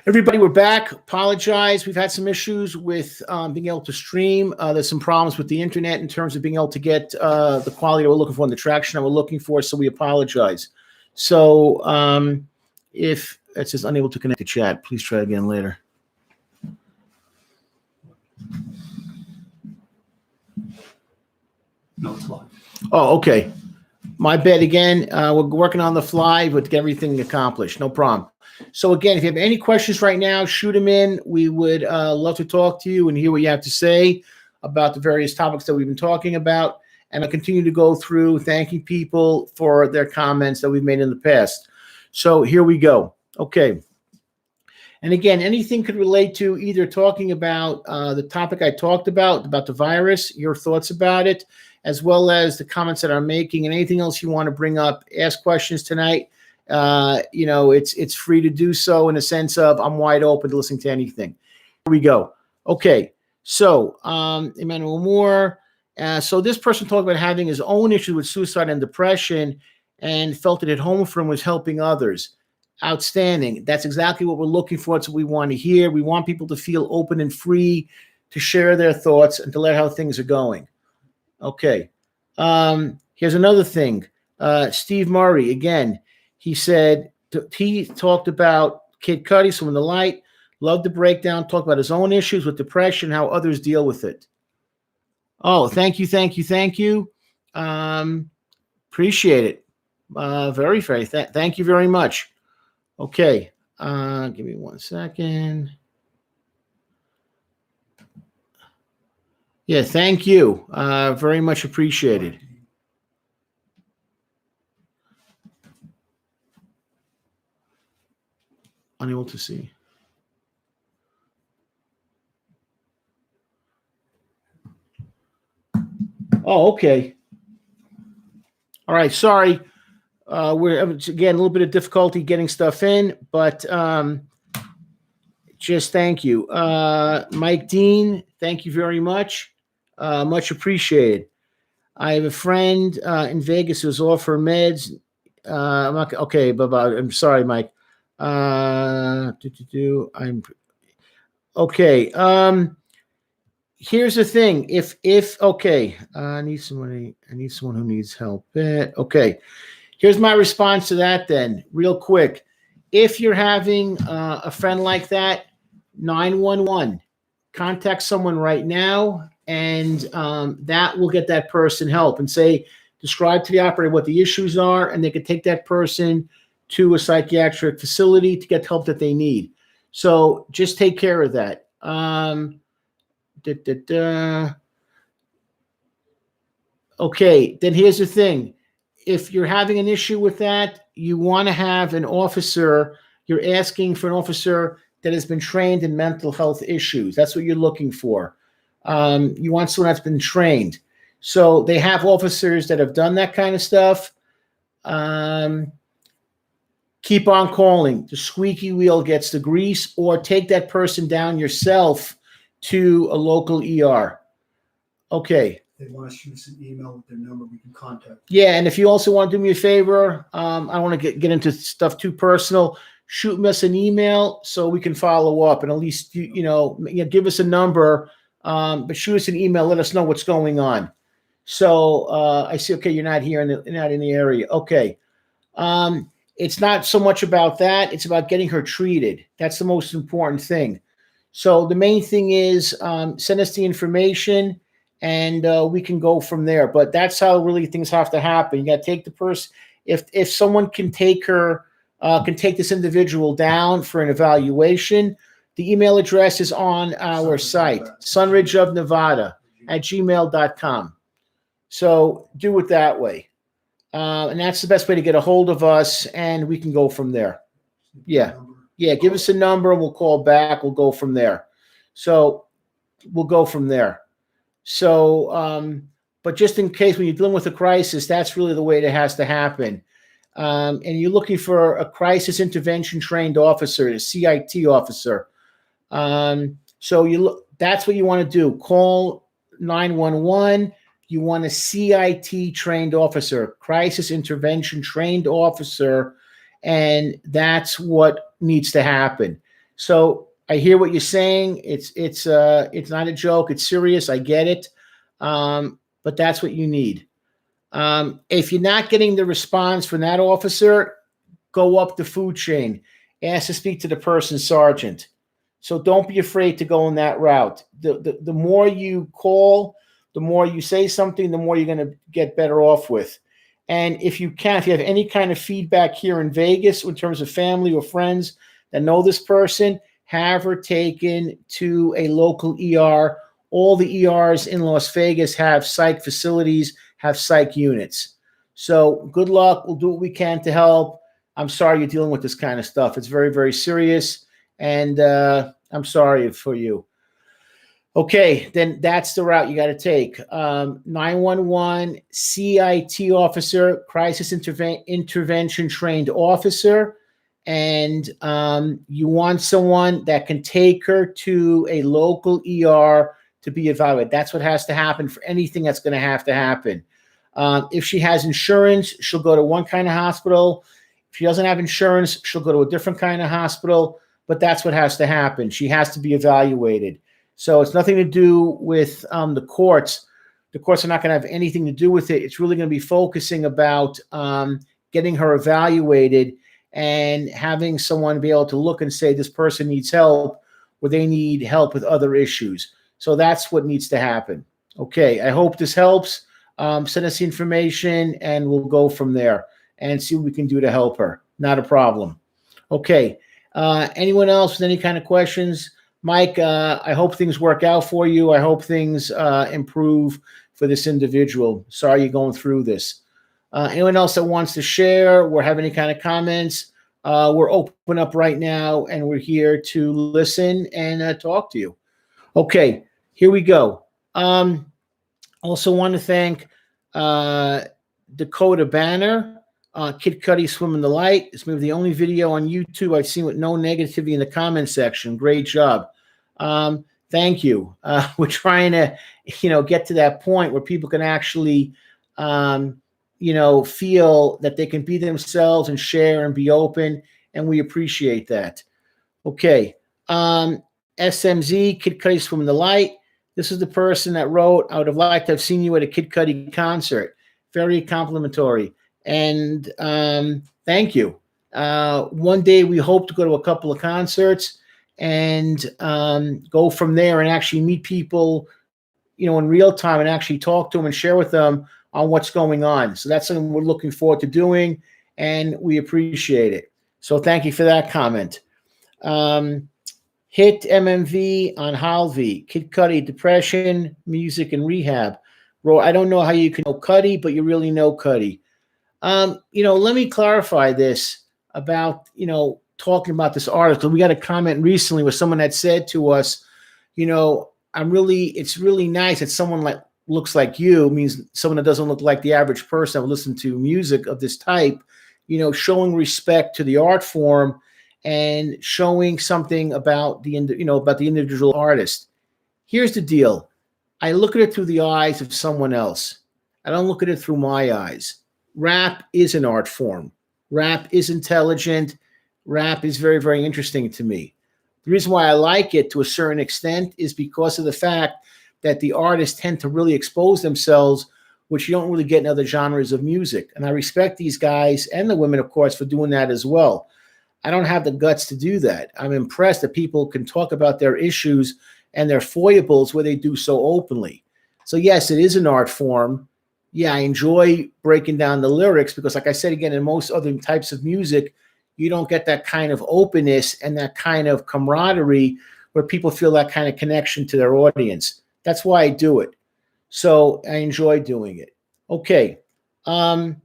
Everybody, we're back. Apologize. We've had some issues with being able to stream. There's some problems with the internet in terms of being able to get the quality that we're looking for and the traction that we're looking for, so we apologize. So if it says unable to connect to chat, please try again later. No, it's live. Oh, okay. My bad again. We're working on the fly, but to get everything accomplished. No problem. So again, if you have any questions right now, shoot them in. We would love to talk to you and hear what you have to say about the various topics that we've been talking about. And I'll continue to go through thanking people for their comments that we've made in the past. So here we go. Okay. And again, anything could relate to either talking about the topic I talked about the virus, your thoughts about it, as well as the comments that I'm making, and anything else you want to bring up. Ask questions tonight. It's free to do so in a sense of I'm wide open to listening to anything. Here we go. Okay. So, Emmanuel Moore. So this person talked about having his own issue with suicide and depression and felt it at home for him was helping others. Outstanding. That's exactly what we're looking for. It's what we want to hear. We want people to feel open and free to share their thoughts and to let how things are going. Okay. Here's another thing. Steve Murray, again, he said he talked about Kid Cudi, Swim in the Light, loved the breakdown, talked about his own issues with depression, how others deal with it. Oh, thank you. Appreciate it. Very. Thank you very much. Okay. Give me 1 second. Yeah, thank you. Very much appreciated. Unable to see. Oh, okay. All right. Sorry. We're again a little bit of difficulty getting stuff in, but just thank you. Mike Dean, thank you very much. Much appreciated. I have a friend in Vegas who's off her meds. I'm not okay, but I'm sorry, Mike. I'm okay. Here's the thing. If okay, I need someone who needs help. Okay. Here's my response to that then, real quick. If you're having a friend like that, 911, contact someone right now, and that will get that person help and describe to the operator what the issues are, and they could take that person to a psychiatric facility to get help that they need. So just take care of that. Okay, then here's the thing. If you're having an issue with that, you want to have an officer. You're asking for an officer that has been trained in mental health issues. That's what you're looking for. You want someone that's been trained. So they have officers that have done that kind of stuff. Keep on calling. The squeaky wheel gets the grease, or take that person down yourself to a local ER. Okay. They want to shoot us an email with their number, we can contact. Yeah, and if you also want to do me a favor, I don't want to get into stuff too personal. Shoot us an email so we can follow up, and at least give us a number. But shoot us an email. Let us know what's going on. So I see. Okay, you're not here, not in the area. Okay. It's not so much about that. It's about getting her treated. That's the most important thing. So the main thing is send us the information, and we can go from there. But that's how really things have to happen. You got to take the person. If someone can take her, can take this individual down for an evaluation, the email address is on our site, sunridgeofnevada@gmail.com. So do it that way. And that's the best way to get a hold of us, and we can go from there. Yeah. Give us a number, and we'll call back. We'll go from there. So we'll go from there. So, but just in case when you're dealing with a crisis, that's really the way it has to happen. And you're looking for a crisis intervention trained officer, a CIT officer. So that's what you want to do. Call 911. You want a CIT trained officer, crisis intervention trained officer, and that's what needs to happen. So I hear what you're saying. It's not a joke. It's serious. I get it. But that's what you need. If you're not getting the response from that officer, go up the food chain. Ask to speak to the person's sergeant. So don't be afraid to go in that route. The more you call, the more you say something, the more you're going to get better off with. And if you have any kind of feedback here in Vegas in terms of family or friends that know this person, have her taken to a local ER. All the ERs in Las Vegas have psych facilities, have psych units. So good luck. We'll do what we can to help. I'm sorry you're dealing with this kind of stuff. It's very, very serious. And I'm sorry for you. Okay, then that's the route you got to take. 911 CIT officer, crisis intervention trained officer. And you want someone that can take her to a local ER to be evaluated. That's what has to happen for anything that's going to have to happen. If she has insurance, she'll go to one kind of hospital. If she doesn't have insurance, she'll go to a different kind of hospital. But that's what has to happen. She has to be evaluated. So it's nothing to do with the courts. The courts are not going to have anything to do with it. It's really going to be focusing about getting her evaluated and having someone be able to look and say this person needs help or they need help with other issues. So that's what needs to happen. Okay, I hope this helps. Send us the information and we'll go from there and see what we can do to help her. Not a problem. Okay, anyone else with any kind of questions? Mike, I hope things work out for you. I hope things improve for this individual. Sorry you're going through this. Anyone else that wants to share or have any kind of comments, we're open up right now and we're here to listen and talk to you. Okay, here we go. Also want to thank Dakota Banner, Kid Cudi Swim in the Light. It's maybe the only video on YouTube I've seen with no negativity in the comment section. Great job. Thank you. We're trying to, get to that point where people can actually, feel that they can be themselves and share and be open, and we appreciate that. Okay. SMZ, Kid Cudi Swim in the Light. This is the person that wrote, I would have liked to have seen you at a Kid Cudi concert. Very complimentary. And thank you. One day we hope to go to a couple of concerts and go from there and actually meet people, in real time and actually talk to them and share with them on what's going on. So that's something we're looking forward to doing, and we appreciate it. So thank you for that comment. Hit MMV on Halvey, Kid Cudi, depression, music, and rehab. Bro, I don't know how you can know Cudi, but you really know Cudi. Let me clarify this about, talking about this artist. We got a comment recently where someone had said to us, it's really nice that someone looks like you, means someone that doesn't look like the average person that would listen to music of this type, showing respect to the art form and showing something about the individual artist. Here's the deal. I look at it through the eyes of someone else. I don't look at it through my eyes. Rap is an art form. Rap is intelligent. Rap is very, very interesting to me. The reason why I like it to a certain extent is because of the fact that the artists tend to really expose themselves, which you don't really get in other genres of music. And I respect these guys and the women, of course, for doing that as well. I don't have the guts to do that. I'm impressed that people can talk about their issues and their foibles where they do so openly. So yes, it is an art form. Yeah, I enjoy breaking down the lyrics because, like I said, again, in most other types of music, you don't get that kind of openness and that kind of camaraderie where people feel that kind of connection to their audience. That's why I do it. So I enjoy doing it. Okay. So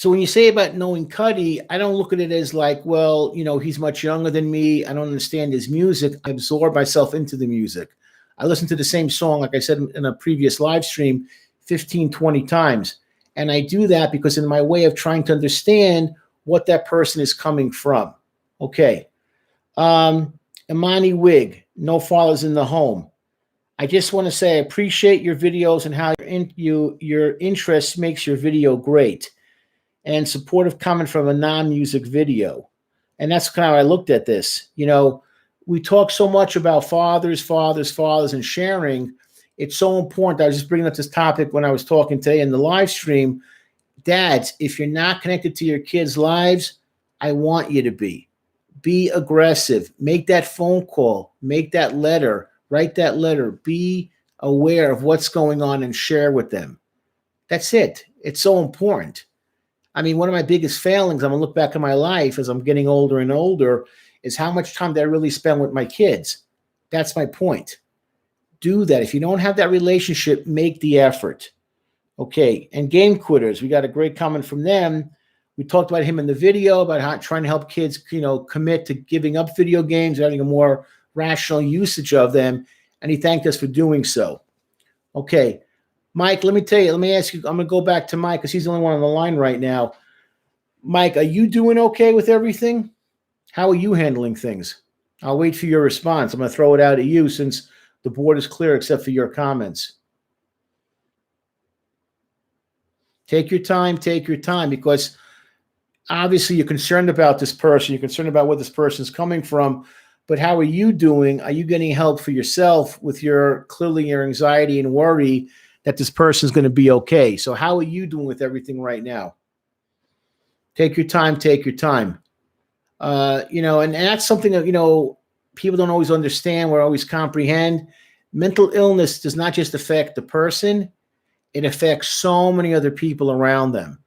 when you say about knowing Cudi, I don't look at it as like, well, he's much younger than me. I don't understand his music. I absorb myself into the music. I listen to the same song, like I said in a previous live stream, 15, 20 times. And I do that because in my way of trying to understand what that person is coming from. Okay. Imani Wig, No Fathers in the Home. I just want to say I appreciate your videos and how your interest makes your video great. And supportive comment from a non-music video. And that's kind of how I looked at this. You know, we talk so much about fathers, and sharing. It's so important. I was just bringing up this topic when I was talking today in the live stream. Dads, if you're not connected to your kids' lives, I want you to be. Be aggressive. Make that phone call. Make that letter. Write that letter. Be aware of what's going on and share with them. That's it. It's so important. I mean, one of my biggest failings, I'm going to look back at my life as I'm getting older and older, is how much time did I really spend with my kids? That's my point. Do that. If you don't have that relationship, make the effort. Okay, and game quitters. We got a great comment from them. We talked about him in the video about how trying to help kids, commit to giving up video games, having a more rational usage of them, and he thanked us for doing so. Okay, Mike, let me ask you, I'm going to go back to Mike because he's the only one on the line right now. Mike, are you doing okay with everything? How are you handling things? I'll wait for your response. I'm going to throw it out at you since the board is clear except for your comments. Take your time, because obviously you're concerned about this person. You're concerned about where this person's coming from. But how are you doing? Are you getting help for yourself with your anxiety and worry that this person's going to be okay? So how are you doing with everything right now? Take your time. And that's something that, people don't always understand or always comprehend. Mental illness does not just affect the person. It affects so many other people around them.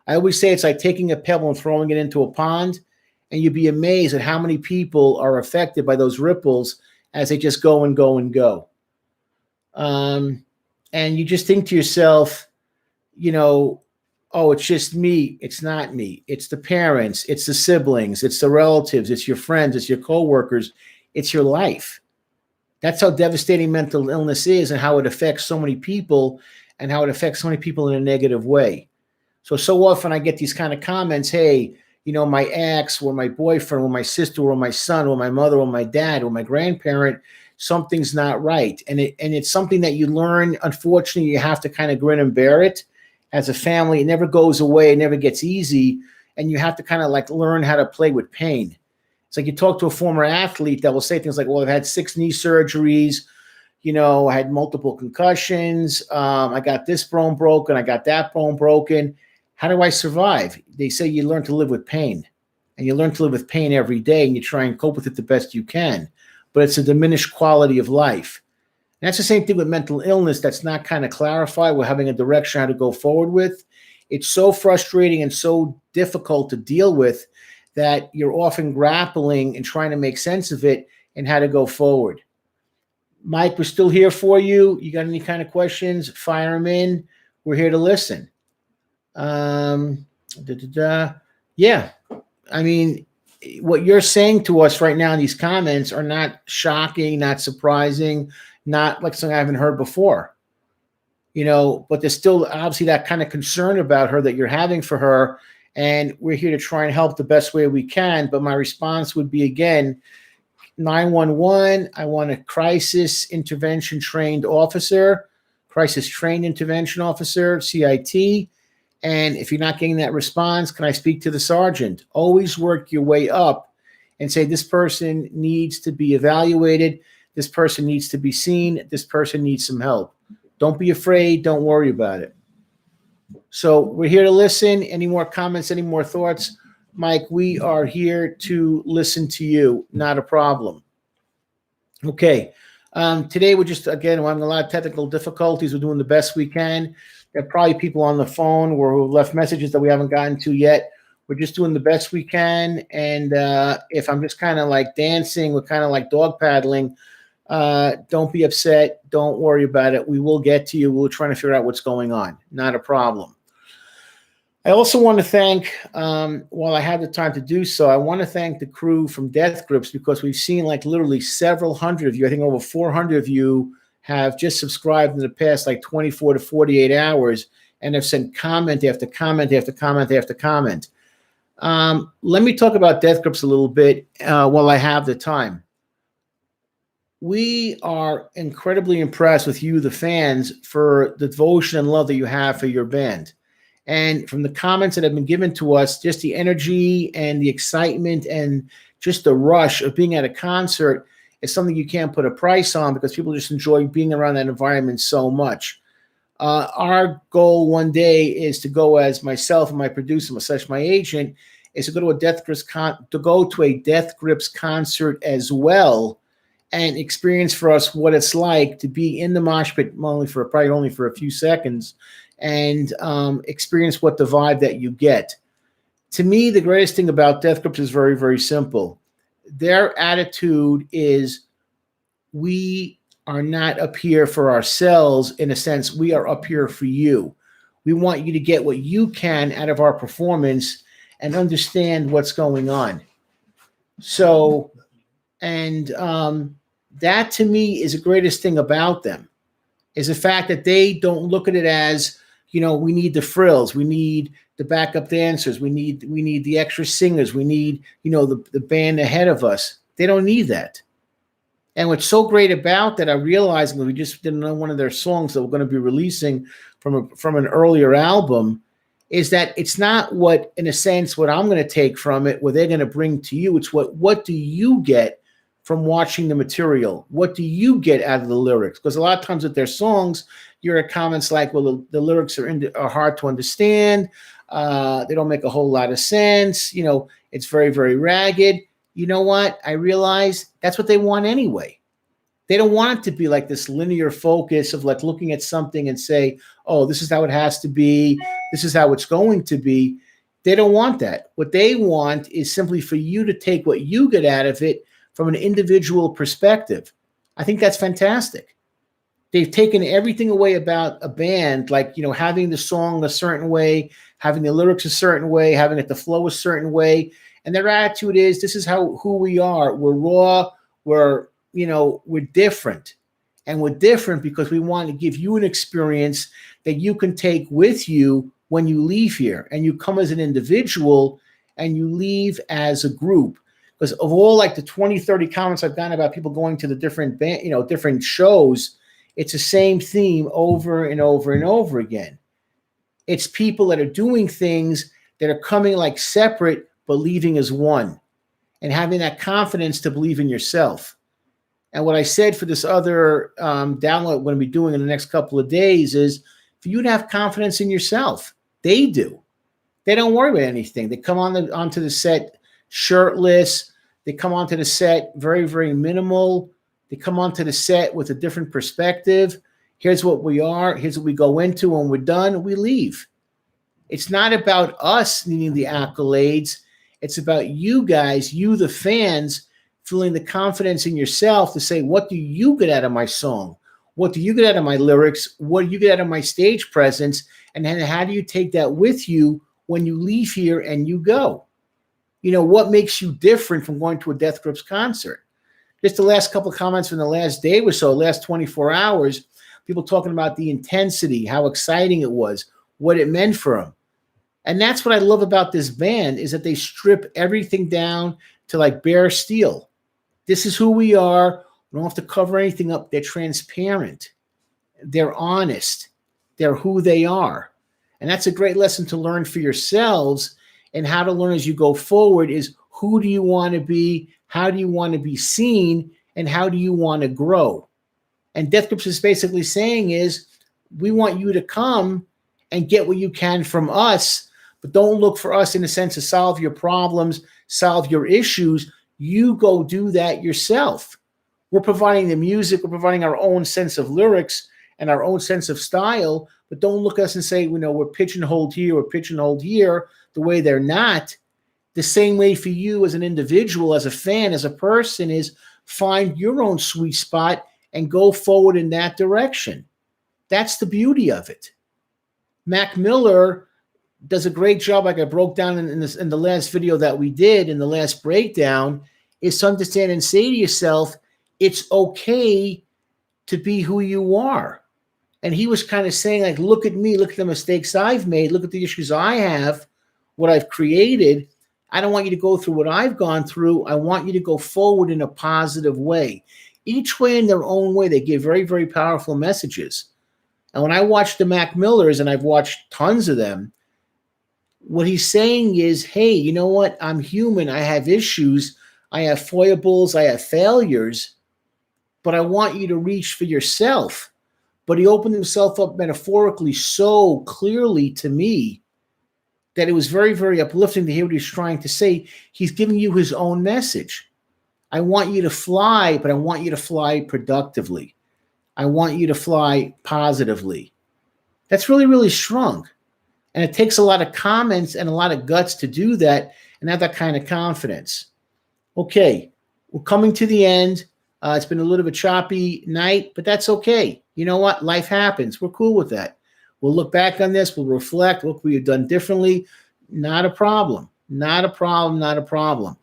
I always say it's like taking a pebble and throwing it into a pond, and you'd be amazed at how many people are affected by those ripples as they just go and go and go. And you just think to yourself, oh, it's just me. It's not me. It's the parents. It's the siblings. It's the relatives. It's your friends. It's your coworkers. It's your life. That's how devastating mental illness is and how it affects so many people and how it affects so many people in a negative way. So often I get these kind of comments, hey, my ex or my boyfriend or my sister or my son or my mother or my dad or my grandparent, something's not right. And it's something that you learn. Unfortunately, you have to kind of grin and bear it as a family. It never goes away. It never gets easy. And you have to kind of like learn how to play with pain. It's like you talk to a former athlete that will say things like, well, I've had 6 knee surgeries. I had multiple concussions. I got this bone broken. I got that bone broken. How do I survive? They say you learn to live with pain, and you learn to live with pain every day, and you try and cope with it the best you can. But it's a diminished quality of life. And that's the same thing with mental illness that's not kind of clarified. We're having a direction how to go forward with. It's so frustrating and so difficult to deal with that you're often grappling and trying to make sense of it and how to go forward. Mike, we're still here for you. You got any kind of questions? Fire them in. We're here to listen. Yeah. I mean, what you're saying to us right now in these comments are not shocking, not surprising, not like something I haven't heard before. But there's still obviously that kind of concern about her that you're having for her. And we're here to try and help the best way we can. But my response would be, again, 911, I want a crisis trained intervention officer, CIT. And if you're not getting that response, can I speak to the sergeant? Always work your way up and say, this person needs to be evaluated. This person needs to be seen. This person needs some help. Don't be afraid. Don't worry about it. So we're here to listen. Any more comments? Any more thoughts? Mike, we are here to listen to you. Not a problem. Okay. Today we're having a lot of technical difficulties. We're doing the best we can. There are probably people on the phone who left messages that we haven't gotten to yet. We're just doing the best we can. And if I'm just kind of like dancing, we're kind of like dog paddling. Don't be upset. Don't worry about it. We will get to you. We're trying to figure out what's going on. Not a problem. I also want to thank, while I have the time to do so, I want to thank the crew from Death Grips, because we've seen like literally several hundred of you. I think over 400 of you have just subscribed in the past like 24 to 48 hours and have sent comment after comment after comment after comment. Let me talk about Death Grips a little bit while I have the time. We are incredibly impressed with you, the fans, for the devotion and love that you have for your band. And from the comments that have been given to us, just the energy and the excitement and just the rush of being at a concert is something you can't put a price on, because people just enjoy being around that environment so much. Our goal one day is to go, as myself and my producer, my agent, is to go to a Death Grips concert as well, and experience for us what it's like to be in the mosh pit probably only for a few seconds, and experience what the vibe that you get. To me, the greatest thing about Death Grips is very, very simple. Their attitude is, we are not up here for ourselves. In a sense, we are up here for you. We want you to get what you can out of our performance and understand what's going on. So, and that to me is the greatest thing about them, is the fact that they don't look at it as, you know, we need the frills, we need the backup dancers, we need the extra singers, we need, you know, the band ahead of us. They don't need that. And what's so great about that, I realized when we just didn't know one of their songs that we're going to be releasing from an earlier album, is that it's not what, in a sense, what I'm going to take from it, what they're going to bring to you. It's what do you get from watching the material? What do you get out of the lyrics? Because a lot of times with their songs, you hear comments like, well, the lyrics are hard to understand. They don't make a whole lot of sense. You know, it's very, very ragged. You know what? I realize that's what they want anyway. They don't want it to be like this linear focus of like looking at something and say, oh, this is how it has to be. This is how it's going to be. They don't want that. What they want is simply for you to take what you get out of it from an individual perspective. I think that's fantastic. They've taken everything away about a band, like, you know, having the song a certain way, having the lyrics a certain way, having it to flow a certain way. And their attitude is, this is who we are. We're raw. We're different. And we're different because we want to give you an experience that you can take with you when you leave here. And you come as an individual and you leave as a group. Because of all like the 20, 30 comments I've gotten about people going to the different different shows, it's the same theme over and over and over again. It's people that are doing things that are coming like separate, but leaving as one, and having that confidence to believe in yourself. And what I said for this other download we're going to be doing in the next couple of days is for you to have confidence in yourself. They do. They don't worry about anything. They come onto the set shirtless. They come onto the set very, very minimal. They come onto the set with a different perspective. Here's what we are. Here's what we go into. When we're done, we leave. It's not about us needing the accolades. It's about you guys, you the fans, feeling the confidence in yourself to say, what do you get out of my song? What do you get out of my lyrics? What do you get out of my stage presence? And then how do you take that with you when you leave here and you go? You know, what makes you different from going to a Death Grips concert? Just the last couple of comments from the last day or so, last 24 hours, people talking about the intensity, how exciting it was, what it meant for them. And that's what I love about this band, is that they strip everything down to like bare steel. This is who we are. We don't have to cover anything up. They're transparent. They're honest. They're who they are. And that's a great lesson to learn for yourselves, and how to learn as you go forward is, who do you want to be? How do you want to be seen? And how do you want to grow? And Death Grips is basically saying is, we want you to come and get what you can from us, but don't look for us in a sense to solve your problems, solve your issues. You go do that yourself. We're providing the music. We're providing our own sense of lyrics and our own sense of style, but don't look at us and say, you know, we're pigeonholed here, we're pigeonholed here, the way they're not. The same way for you as an individual, as a fan, as a person, is find your own sweet spot and go forward in that direction. That's the beauty of it. Mac Miller does a great job, like I broke down in the last video that we did, in the last breakdown, is to understand and say to yourself, it's okay to be who you are. And he was kind of saying, like, look at me, look at the mistakes I've made, look at the issues I have, what I've created. I don't want you to go through what I've gone through. I want you to go forward in a positive way. Each way in their own way, they give very, very powerful messages. And when I watch the Mac Millers, and I've watched tons of them, What he's saying is, hey, you know what? I'm human. I have issues. I have foibles. I have failures. But I want you to reach for yourself. But he opened himself up metaphorically so clearly to me that it was very, very uplifting to hear what he's trying to say. He's giving you his own message. I want you to fly, but I want you to fly productively. I want you to fly positively. That's really, really strong. And it takes a lot of comments and a lot of guts to do that and have that kind of confidence. Okay, we're coming to the end. It's been a little bit of a choppy night, but that's okay. You know what? Life happens. We're cool with that. We'll look back on this. We'll reflect. What we have done differently. Not a problem. Not a problem. Not a problem.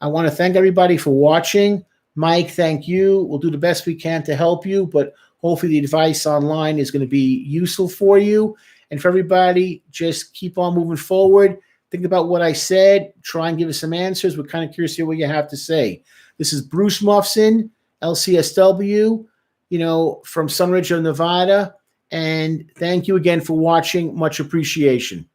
I want to thank everybody for watching. Mike, thank you. We'll do the best we can to help you, but hopefully the advice online is going to be useful for you. And for everybody, just keep on moving forward. Think about what I said. Try and give us some answers. We're kind of curious to hear what you have to say. This is Bruce Muffson, LCSW, from SUNRIDGE of Nevada. And thank you again for watching. Much appreciation.